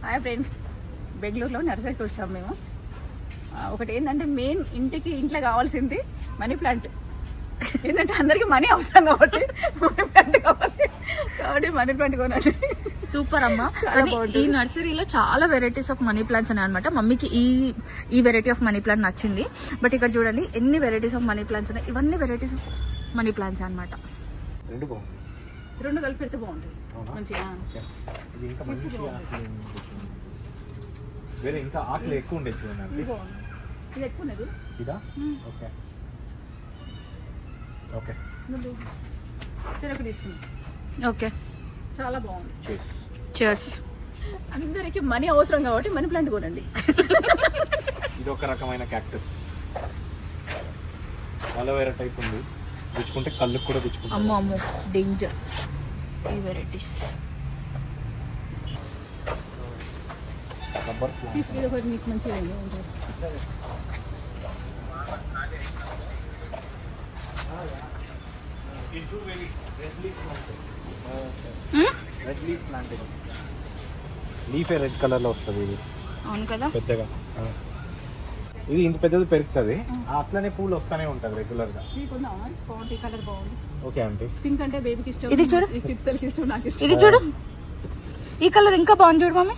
Hi friends, బెంగళూరులో నర్సరీకి వచ్చాము మేము. ఒకటి ఏంటంటే మెయిన్ ఇంట్లో కావాల్సింది మనీ ప్లాంట్. ఏంటంటే అందరికి మనీ అవసరం కాబట్టి మనీ ప్లాంట్ కావాలి, కాబట్టి మనీ ప్లాంట్ కొనాలి. సూపర్ అమ్మా. కానీ ఈ నర్సరీలో చాలా వెరైటీస్ ఆఫ్ మనీ ప్లాంట్స్ ఉన్నాయి అనమాట. మమ్మీకి ఈ వెరైటీ ఆఫ్ మనీ ప్లాంట్ నచ్చింది. బట్ ఇక్కడ చూడండి ఎన్ని వెరైటీస్ ఆఫ్ మనీ ప్లాంట్స్ ఉన్నాయి. ఇవన్నీ వెరైటీస్ ఆఫ్ మనీ ప్లాంట్స్ అనమాట. రెండు కలిపి పెడితే బాగుంటుంది మంచిగా. వేరే ఇంకా ఆకులు ఎక్కువ ఉండేది చూడండి. ఇది ఎక్కువ ఉన్నది. ఇదా? ఓకే ఓకే చెరకు తీసుకున్నాం. ఓకే, చాలా బాగుంది. cheers. అందరికి మనీ అవసరం కాబట్టి మనీ ప్లాంట్ కొనండి. ఇది ఒక రకమైన క్యాక్టస్, అలోవేరా టైప్ ఉంది. గుచ్చుకుంటే కళ్ళుకు కూడా గుచ్చుకుంటాం. అమ్మో అమ్మో డేంజర్. ఈ వెరైటీస్ రబ్బర్ తీసుకెళ్ళి ఒకటి మీకు మంచిగా ఉంటుంది. Red leaf plant. లీఫే రెడ్ కలర్ లో వస్తుంది. ఇది అవును కదా, పెద్దగా. ఇది ఇంత పెద్దది పెరుగుతుంది, అట్లనే పూలు వస్తానే ఉంటుంది రెగ్యులర్ గా. కలర్ బాగుంది. Okay aunty. పింక్ అంటే బేబీకి ఇష్టం. ఇది చూడు, ఇష్టం, నాకు ఇష్టం. ఇది చూడు, ఈ కలర్ ఇంకా బాగుంది చూడు మమ్మీ.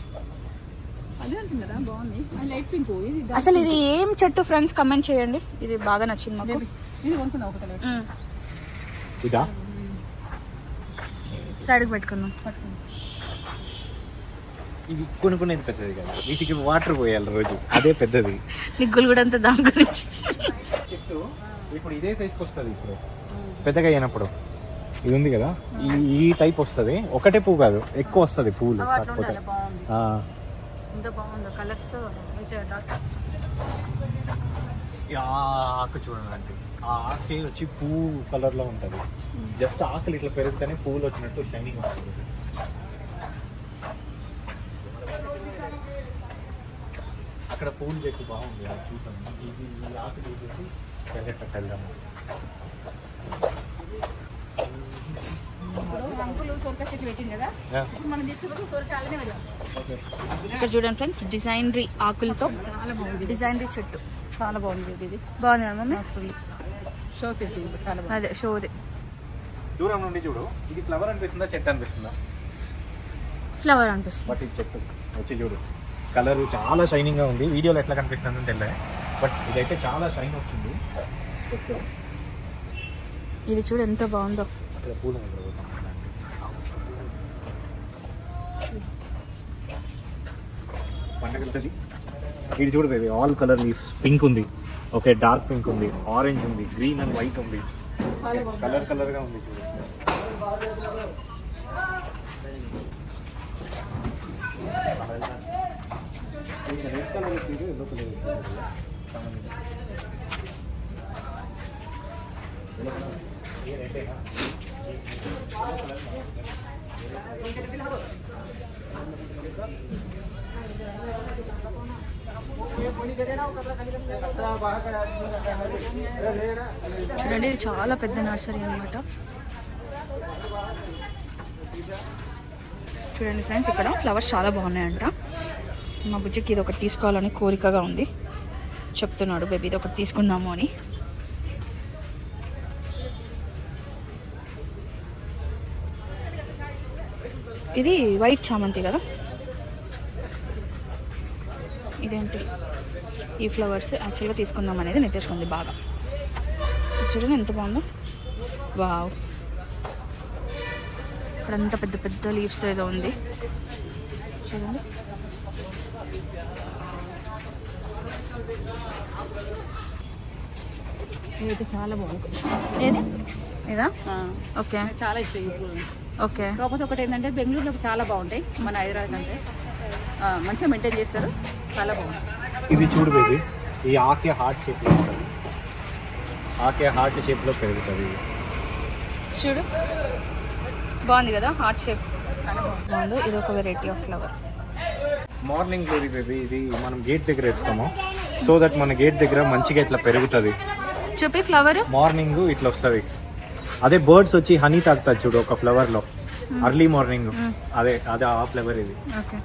అదే అంటున్నారా, బాగుంది. Light pink. ఇది అసలు ఇది ఏం చెట్టు ఫ్రెండ్స్ కమెంట్ చేయండి. ఇది బాగా నచ్చింది మాకు. ఇది కొనుక్కున్నా ఒక కలర్. ఇదా? సైడ్కి పెట్టుకున్నాం. ఇది కొనుక్కునేది పెద్దది కదా, వీటికి వాటర్ పోయాలి రోజు, అదే పెద్దది. నిగ్గులు కూడా అంత దాని గురించి. చెట్టు ఇప్పుడు ఇదే సైజ్కి వస్తుంది. ఇప్పుడు పెద్దగా అయినప్పుడు ఇది ఉంది కదా, ఈ టైప్ వస్తుంది. ఒకటే పువ్వు కాదు, ఎక్కువ వస్తుంది పువ్వులు. కాకపోతే ఆకు చూడండి అంటే ఆ ఆకే వచ్చి పువ్వు కలర్ లో ఉంటది. జస్ట్ ఆకులు ఇట్లా పెరుగుతూనే పువ్వులు వచ్చినట్టు షైనింగ్ ఉంటుంది. అక్కడ పువ్వులు చెట్టు బాగుంది, అది చూద్దాం. ఇది ఈ ఆకు చూసేసి వెళ్ళటట్టు వెళ్దాము. ఇక్కడ చూడండి ఫ్రెండ్స్, డిజైనరీ ఆకులతో చాలా బాగుంది. డిజైనరీ చెట్టు చాలా బాగుంది. ఇది బాగుంది మమ్మీ. షో సెట్ చాలా బాగుంది. అదే షోది. దూరం నుండి చూడు, ఇది ఫ్లవర్ అనిపిస్తుందా చెట్టు అనిపిస్తుందా? ఫ్లవర్ అనిపిస్తుంది. బట్ ఇది చెట్టు వచ్చి చూడు, కలర్ చాలా షైనింగ్ గా ఉంది. వీడియోలో ఎట్లా కనిపిస్తుందని తెలియదు, బట్ ఇదైతే చాలా షైన్ వచ్చింది. ఇది చూడు ఎంత బాగుందో. అక్కడ పూలు పండగలుతుంది. ఇది చూడు baby, all colour leaves. Pink ఉంది, ఓకే, డార్క్ పింక్ ఉంది, ఆరెంజ్ ఉంది, గ్రీన్ అండ్ వైట్ ఉంది. కలర్ కలర్ గా ఉంది చూడు. రెడ్ కలర్ ఎల్లో కలర్ చూడండి, ఇది చాలా పెద్ద నర్సరీ అన్నమాట. చూడండి ఫ్రెండ్స్, ఇక్కడ ఫ్లవర్స్ చాలా బాగున్నాయంట. మా బుజ్జికి ఇది ఒకటి తీసుకోవాలని కోరికగా ఉంది. చెప్తున్నాడు బేబీ ఇది ఒకటి తీసుకుందాము అని. ఇది వైట్ చామంతి కదా. ఇదేంటి ఈ ఫ్లవర్స్ యాక్చువల్గా తీసుకుందాం అనేది నిర్దేశించుకుంది బాగా. చూడండి ఎంత బాగుందో. వావ్, ఇక్కడంతా పెద్ద పెద్ద లీవ్స్తో ఏదో ఉంది చూడండి. ఇదైతే చాలా బాగుంది. ఏది ఇదా? ఓకే, చాలా ఇష్టం ఈ పూలు. ఓకే. కాకపోతే ఒకటి ఏంటంటే బెంగళూరులో చాలా బాగుంటాయి, మన హైదరాబాద్ కంటే మంచిగా మెయింటైన్ చేస్తారు. చాలా బాగుంది. ఇది చూడు బేబీ, ఈ ఆకే హార్ట్ షేప్ లో ఉంటుంది. ఆకే హార్ట్ షేప్ లో పెరుగుతుంది. చూడు బాగుంది కదా, హార్ట్ షేప్ చాలా బాగుంది. ఇది ఒక variety of flower. Morning glory baby, ఇది మనం గేట్ దగ్గర వేస్తాము, సో దట్ మన గేట్ దగ్గర మంచిగా ఇట్లా పెరుగుతుంది. చూపి ఫ్లవర్ మార్నింగ్ ఇట్లా వస్తుంది. అదే బర్డ్స్ వచ్చి హనీ తాగుతుంది చూడు ఒక ఫ్లవర్ లో, అర్లీ మార్నింగ్. అదే అదే ఆ ఫ్లవర్ ఇది. ఓకే.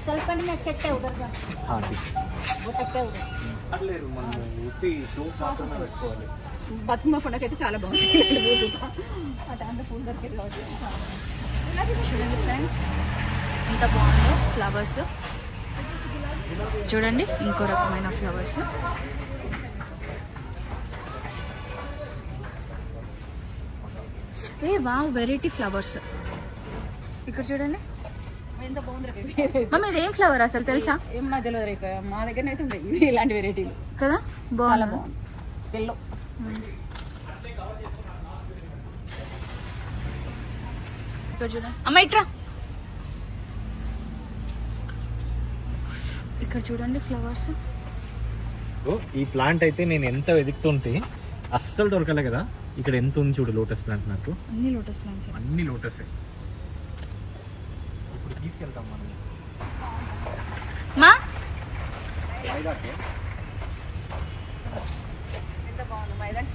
फिसलपट्टी में अच्छे अच्छे उधर का हाँ ठीक बहुत अच्छा उधर లేదు మనం ఉత్తి షూస్ మాత్రమే పెట్టుకోవాలి. బతుకమ్మ పండుగ అయితే చాలా బాగుంది. ఆ దాంట్లో పూలు దొరికేది కాబట్టి చూడండి ఫ్రెండ్స్ ఎంత బాగుందో ఫ్లవర్స్. చూడండి ఇంకో రకమైన ఫ్లవర్స్. ఏ వావ్ వెరైటీ ఫ్లవర్స్. ఇక్కడ చూడండి ఎంత బాగుంది. మమ్మీ ఇది ఏం ఫ్లవర్ అసలు తెలుసా? ఏమో నాకు తెలియదు రేఖ, మా దగ్గర అయితే ఉంటాయి ఇలాంటి వెరైటీలు కదా చాలా బాగుంది. బాగుంది. ఎల్లో ఇక్కడ చూడండి అమ్మ ఇట్రా. ఇక్కడ చూడండి ఫ్లవర్స్. ఈ ప్లాంట్ అయితే నేను ఎంత వెతుకుతుంటే అస్సలు దొరకలే కదా. ఇక్కడ ఎంత ఉంది చూడు లోటస్ ప్లాంట్. నాకు అన్ని లోటస్ ప్లాంట్స్. అన్ని లోటస్ ఇప్పుడు తీసుకెళ్తాం మనం. మా ఎంత బాగుంది. మైదాన్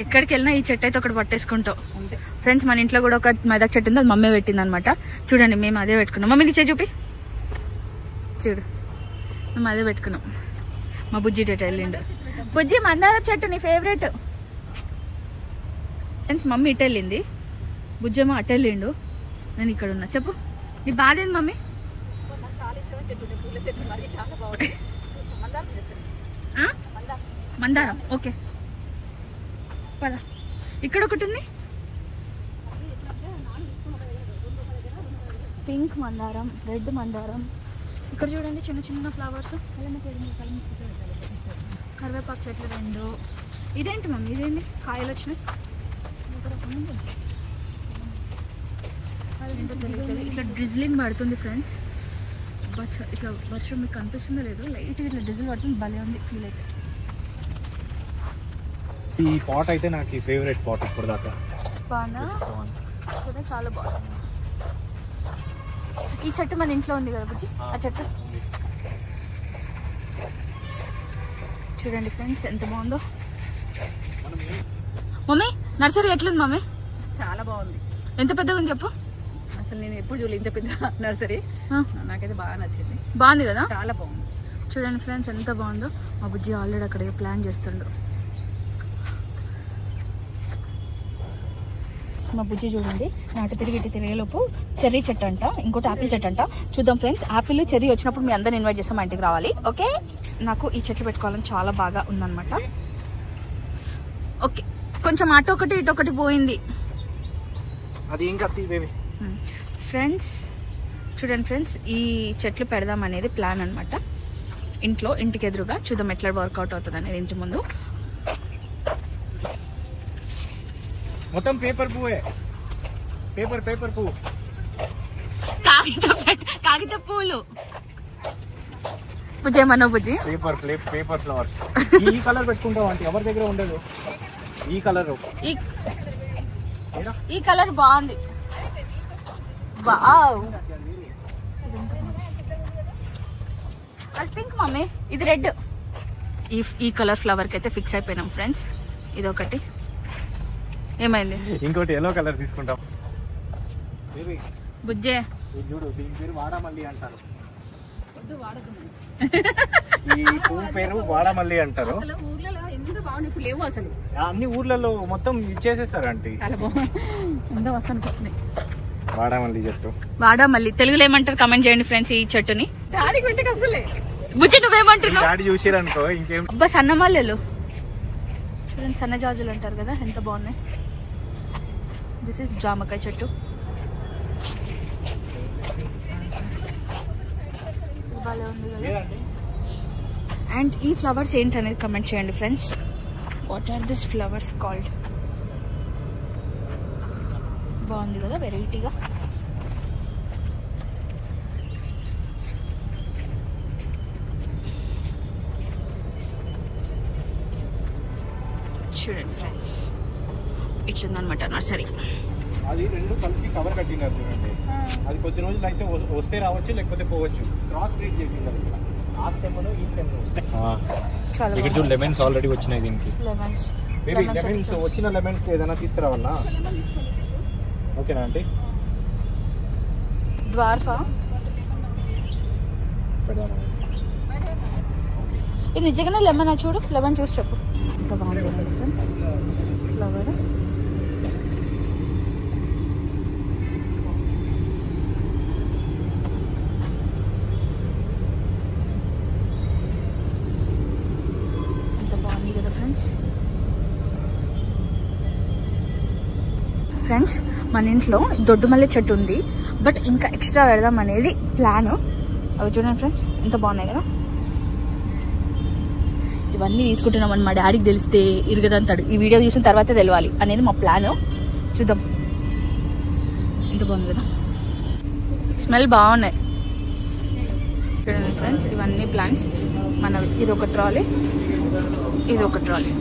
ఎక్కడికి వెళ్ళినా ఈ చెట్టు అయితే ఒకటి పట్టేసుకుంటాం అంతే. ఫ్రెండ్స్. మన ఇంట్లో కూడా ఒక మైదాక్ చెట్టు ఉంది, అది మమ్మీ పెట్టింది అనమాట. చూడండి మేము అదే పెట్టుకున్నాం. మమ్మీకి ఇచ్చే చూపి చూడు, మేము అదే పెట్టుకున్నాం. మా బుజ్జి డేట వెళ్ళిండు. బుజ్జి మందారం చెట్టు నీ ఫేవరెట్. ఫ్రెండ్స్ మమ్మీ ఇటు వెళ్ళింది, బుజ్జేమో అటు వెళ్ళిండు, నేను ఇక్కడ ఉన్నా. చెప్పు నీ బాధ ఏంది మమ్మీ? నాకు చాలా ఇష్టమైన చెట్టు ఉంది, పూల చెట్టు మరి చాలా బాగుంది. మందారం చేస్తుంది. మందారం ఓకే పద. ఇక్కడ ఒకటి ఉంది పింక్ మందారం, రెడ్ మందారం. ఇక్కడ చూడండి చిన్న చిన్న ఫ్లవర్స్. కరివేపాకు చెట్లు 2. ఇదేంటి మమ్మీ? ఇదేంటి కాయలు వచ్చినాయి? ఏంటో తెలియట్లేదు. ఇట్లా డ్రిజ్లింగ్ పడుతుంది ఫ్రెండ్స్. ఇట్లా వర్షం మీకు కనిపిస్తుందో లేదు, లైట్ ఇట్లా డ్రిజిల్ పడుతుంది. భలే ఉంది ఫీల్ అయితే. ఈ పాట్ అయితే నాకు ఫేవరెట్ పాట్ ఇప్పుడు దాకా. బాగా చాలా బాగుంది. ఈ చెట్టు మన ఇంట్లో ఉంది కదా బుజ్జి, ఆ చెట్టు చూడండి ఫ్రెండ్స్ ఎంత బాగుందో. మమ్మీ నర్సరీ ఎట్లుంది మమ్మీ? చాలా బాగుంది. ఎంత పెద్దగా ఉంది చెప్పు. అసలు నేను ఎప్పుడు చూడలేదు ఇంత పెద్ద నర్సరీ. నాకైతే బాగా నచ్చింది. బాగుంది కదా, చాలా బాగుంది. చూడండి ఫ్రెండ్స్ ఎంత బాగుందో. మా బుజ్జి ఆల్రెడీ అక్కడ ప్లాన్ చేస్తుండు. మా బుజ్జి చూడండి నాటు తిరిగి ఇటు తిరిగేలోపు చెర్రీ చెట్టు అంట, ఇంకోటి ఆపిల్ చెట్టు అంట. చూద్దాం ఫ్రెండ్స్, ఆపిల్ చెర్రీ వచ్చినప్పుడు మీ అందరిని ఇన్వైట్ చేస్తాం, మా ఇంటికి రావాలి. ఓకే, నాకు ఈ చెట్లు పెట్టుకోవాలని చాలా బాగా ఉందన్నమాట. ఓకే, కొంచెం అటు ఒకటి ఇటు ఒకటి పోయింది. అది ఇంకా ఫ్రెండ్స్ చూడండి ఫ్రెండ్స్, ఈ చెట్లు పెడదాం అనేది ప్లాన్ అనమాట. ఇంటికి ఎదురుగా చూద్దాం ఎట్లా వర్కౌట్ అవుతుంది అనేది. ఇంటి ముందు మొత్తం పేపర్ పువ్వే. పేపర్ పువ్వు, కాగిత పూలు. బుజ్జి ఏమన్నా బుజ్జి? Paper flowers. ఈ కలర్ పెట్టుకుంటాం అంటే ఎవరి దగ్గర ఉండదు. ఈ కలర్ ఈ కలర్ బాగుంది. వావ్, అది పింక్ మమ్మీ, ఇది రెడ్. ఈ కలర్ ఫ్లవర్ కి అయితే ఫిక్స్ అయిపోయినాం ఫ్రెండ్స్. ఇది ఒకటి. ఏమైంది? ఇంకోటి ఎల్లో కలర్ తీసుకుంటాం. బుజ్జే చూడు, దీని పేరు వాడమల్లి అంటారు. వాడదు ఈ పువ్వు పేరు వాడమల్లి అంటారు. అసలు ఊర్లలో ఎంత బాగుంది. ఇప్పుడు లేవు అసలు, అన్ని ఊర్లలో మొత్తం ఇచ్చేసేసారు అంటే. చాలా బాగుంది. ఎంత వస్తా అనిపిస్తున్నాయి. వాడమల్లి చెట్టు. వాడమల్లి తెలుగులో ఏమంటారు కమెంట్ చేయండి ఫ్రెండ్స్. ఈ చెట్టుని డాడీకి వెంటకి అసలే. బుజ్జి నువ్వేమంటున్నావు? డాడీ చూసిరనుకో ఇంకేం. అబ్బా సన్నమల్లెలు చూడండి, సన్న జాజులు అంటారు కదా, ఎంత బాగున్నాయి. దిస్ ఇస్ జామకాయ చెట్టు. బాగా ఉంది కదా. అండ్ ఈ ఫ్లవర్స్ ఏంటనేది కమెంట్ చేయండి friends. What are this flowers called? బాగుంది కదా వెరైటీగా. చూడండి ఫ్రెండ్స్ ఇట్లుందనమాట నర్సరీ. అది రెండు కలిపి కవర్ కట్టినారు చూడండి. అది కొద్ది రోజులు అయితే వస్తే రావచ్చు, లేకపోతే పోవచ్చు. క్రాస్ బ్రీడ్ చేసిండారు. ఆ స్టెమ్ లో ఈ స్టెమ్ లో వస్తాయి. ఇక్కడ చూడు లెమన్స్ ఆల్రెడీ వచ్చినాయి దీనికి. లెమన్స్ లెమన్స్ వచ్చిన లెమన్స్ ఏదైనా తీసుకురావాలా? ఓకేనా అంటే డ్వార్ఫా పెడదామా? ఇది నిజంగానే లెమన్ చూడు, లెమన్ చూసి చెప్పు. ఎంత బాగుంది ఫ్రెండ్స్ ఫ్లవర్. ఎంత బాగుంది కదా ఫ్రెండ్స్. ఫ్రెండ్స్ మన ఇంట్లో దొడ్డు మల్లె చెట్టు ఉంది, బట్ ఇంకా ఎక్స్ట్రా పెడదాం అనేది ప్లాన్. అవి చూడండి ఫ్రెండ్స్ ఎంత బాగున్నాయి కదా. ఇవన్నీ తీసుకుంటున్నామని మా డాడీకి తెలిస్తే ఇరగదంతాడు. ఈ వీడియో చూసిన తర్వాతే తెలవాలి అనేది మా ప్లాన్. చూద్దాం. ఎంత బాగుంది కదా, స్మెల్ బాగున్నాయి ఫ్రెండ్స్. ఇవన్నీ ప్లాంట్స్ మనవి. ఇది ఒక ట్రాలీ, ఇది ఒక ట్రాలీ.